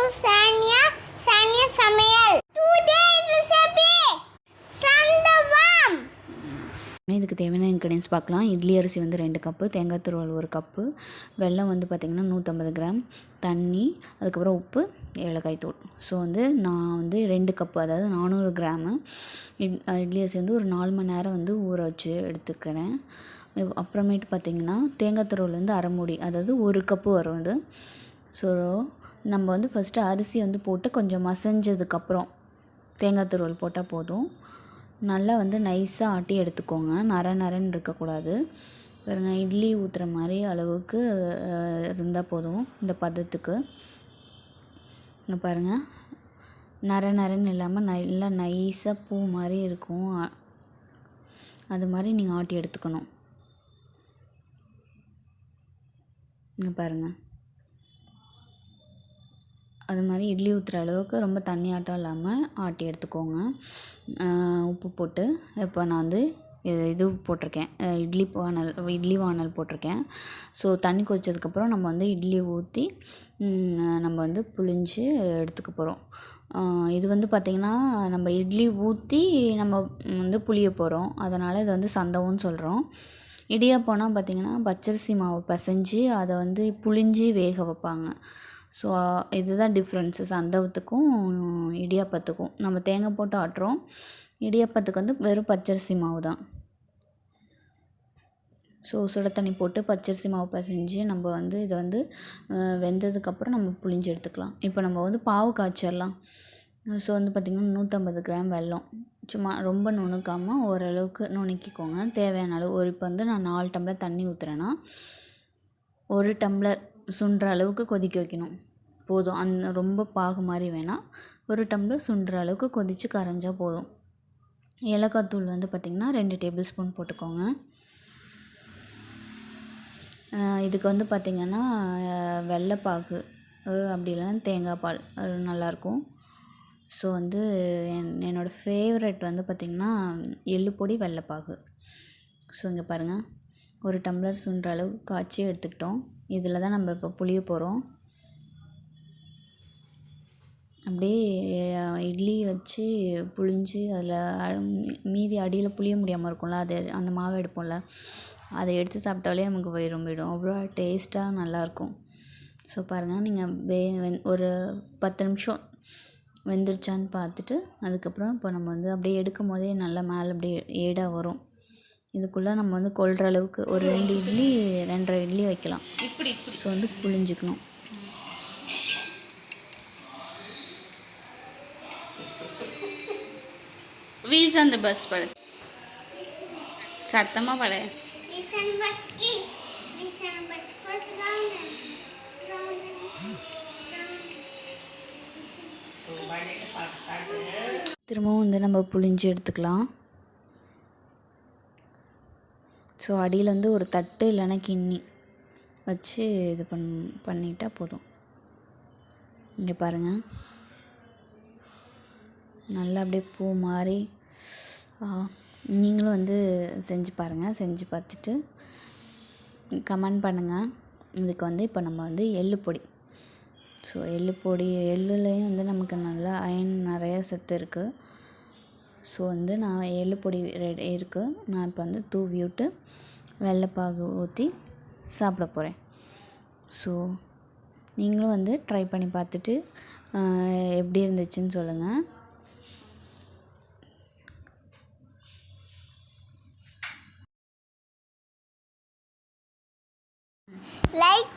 Sanya Samayal. Today recipe Santhavam. இதுக்கு தேவையான ingredients பார்க்கலாம். இட்லி அரிசி வந்து 2 கப்பு, தேங்காய் துருவல் 1 கப்பு, வெல்லம் வந்து பார்த்திங்கன்னா 150 கிராம், தண்ணி, அதுக்கப்புறம் உப்பு, ஏலக்காய் தூள். ஸோ வந்து நான் வந்து 2 கப்பு, அதாவது 400 கிராமு இட்லி அரிசி வந்து ஒரு 4 மணி நேரம் வந்து ஊற வச்சு எடுத்துக்கிறேன். அப்புறமேட்டு பார்த்திங்கன்னா தேங்காய் துருவல் வந்து அரை மூடி, அதாவது 1 கப்பு வரும் இது. ஸோ நம்ம வந்து ஃபஸ்ட்டு அரிசி வந்து போட்டு கொஞ்சம் மசஞ்சதுக்கப்புறம் தேங்காய் துருவல் போட்டால் போதும். நல்லா வந்து நைஸாக ஆட்டி எடுத்துக்கோங்க, நரன்னு இருக்கக்கூடாது. பாருங்க, இட்லி ஊற்றுற மாதிரி அளவுக்கு இருந்தால் போதும் இந்த பதத்துக்கு. இங்கே பாருங்கள், நரன்னு இல்லாமல் நல்லா நைஸாக பூ மாதிரி இருக்கும். அது மாதிரி நீங்கள் ஆட்டி எடுத்துக்கணும். இங்கே பாருங்கள், அது மாதிரி இட்லி ஊற்றுற அளவுக்கு ரொம்ப தண்ணியாட்டம் இல்லாமல் ஆட்டி எடுத்துக்கோங்க. உப்பு போட்டு இப்போ நான் வந்து இது போட்டிருக்கேன், இட்லி வானல் போட்டிருக்கேன். ஸோ தண்ணி கொதிச்சதுக்கப்புறம் நம்ம வந்து இட்லி ஊற்றி நம்ம வந்து புழிஞ்சு எடுத்துக்க போகிறோம். இது வந்து பார்த்திங்கன்னா நம்ம இட்லி ஊற்றி நம்ம வந்து புளிய போகிறோம், அதனால் இதை வந்து சந்தவம்னு சொல்கிறோம். இடியாப்பம்னா பார்த்திங்கன்னா பச்சரிசி மாவு பிசைஞ்சு அதை வந்து புளிஞ்சு வேக வைப்பாங்க. ஸோ இதுதான் டிஃப்ரென்ஸு சந்தவத்துக்கும் இடியாப்பத்துக்கும். நம்ம தேங்காய் போட்டு ஆட்டுறோம், இடியாப்பத்துக்கு வந்து வெறும் பச்சரிசி மாவு தான். ஸோ சுட தண்ணி போட்டு பச்சரிசி மாவு பிசைஞ்சு நம்ம வந்து இதை வந்து வெந்ததுக்கப்புறம் நம்ம புளிஞ்சு எடுத்துக்கலாம். இப்போ நம்ம வந்து பாவு காய்ச்சிடலாம். ஸோ வந்து பார்த்திங்கன்னா 150 கிராம் வெல்லம், சும்மா ரொம்ப நுணுக்காமல் ஓரளவுக்கு நுணுக்கிக்கோங்க, தேவையான அளவு. இப்போ வந்து நான் 4 டம்ளர் தண்ணி ஊற்றுறேன்னா 1 டம்ளர் சுண்டுற அளவுக்கு கொதிக்க வைக்கணும் போதும். ரொம்ப பாகு மாதிரி வேணாம், 1 டம்ளர் சுண்டுற அளவுக்கு கொதித்து கரைஞ்சால் போதும். ஏலக்காய் தூள் வந்து பார்த்திங்கன்னா 2 டேபிள் ஸ்பூன் போட்டுக்கோங்க. இதுக்கு வந்து பார்த்திங்கன்னா வெள்ளைப்பாகு அப்படி இல்லைன்னா தேங்காய் பால் அது நல்லாயிருக்கும். ஸோ வந்து என்னோடய ஃபேவரெட் வந்து பார்த்திங்கன்னா எள்ளு பொடி வெள்ளைப்பாகு. ஸோ இங்கே பாருங்கள், 1 டம்ளர் சுண்டுற அளவுக்கு காய்ச்சி எடுத்துக்கிட்டோம். இதில் தான் நம்ம இப்போ புளிய போகிறோம். அப்படியே இட்லி வச்சு புழிஞ்சு அதில் மீதி அடியில் புளிய முடியாமல் இருக்கும்ல, அது அந்த மாவை எடுப்போம்ல, அதை எடுத்து சாப்பிட்டாலே நமக்கு போயிடும், அவ்வளோ டேஸ்ட்டாக நல்லாயிருக்கும். ஸோ பாருங்கள், நீங்கள் ஒரு 10 நிமிஷம் வெந்துருச்சான்னு பார்த்துட்டு அதுக்கப்புறம் இப்போ நம்ம வந்து அப்படியே எடுக்கும் போதே நல்லா மேலே அப்படியே ஏடாக வரும். இதுக்குள்ளே நம்ம வந்து கொள்கிற அளவுக்கு ஒரு 2 இட்லி 2.5 இட்லி வைக்கலாம். ஸோ வந்து புளிஞ்சிக்கணும். வீசன் பஸ் படு, சத்தமாக படு. திரும்பவும் வந்து நம்ம புளிஞ்சு எடுத்துக்கலாம். ஸோ அடியில் வந்து ஒரு தட்டு இல்லைன்னா கிண்ணி வச்சு இது பண்ணிட்டால் போதும். இங்கே பாருங்கள், நல்லா அப்படியே பூ மாதிரி. நீங்களும் வந்து செஞ்சு பாருங்கள், செஞ்சு பார்த்துட்டு கமெண்ட் பண்ணுங்கள். இதுக்கு வந்து இப்போ நம்ம வந்து எள்ளு பொடி, ஸோ எள்ளுலேயும் வந்து நமக்கு நல்லா அயன் நிறைய சத்து இருக்குது. ஸோ வந்து நான் எள்ளு பொடி இருக்குது, நான் இப்போ வந்து தூவி விட்டு வெள்ளைப்பாகு ஊற்றி சாப்பிட போகிறேன். ஸோ நீங்களும் வந்து ட்ரை பண்ணி பார்த்துட்டு எப்படி இருந்துச்சுன்னு சொல்லுங்கள். Like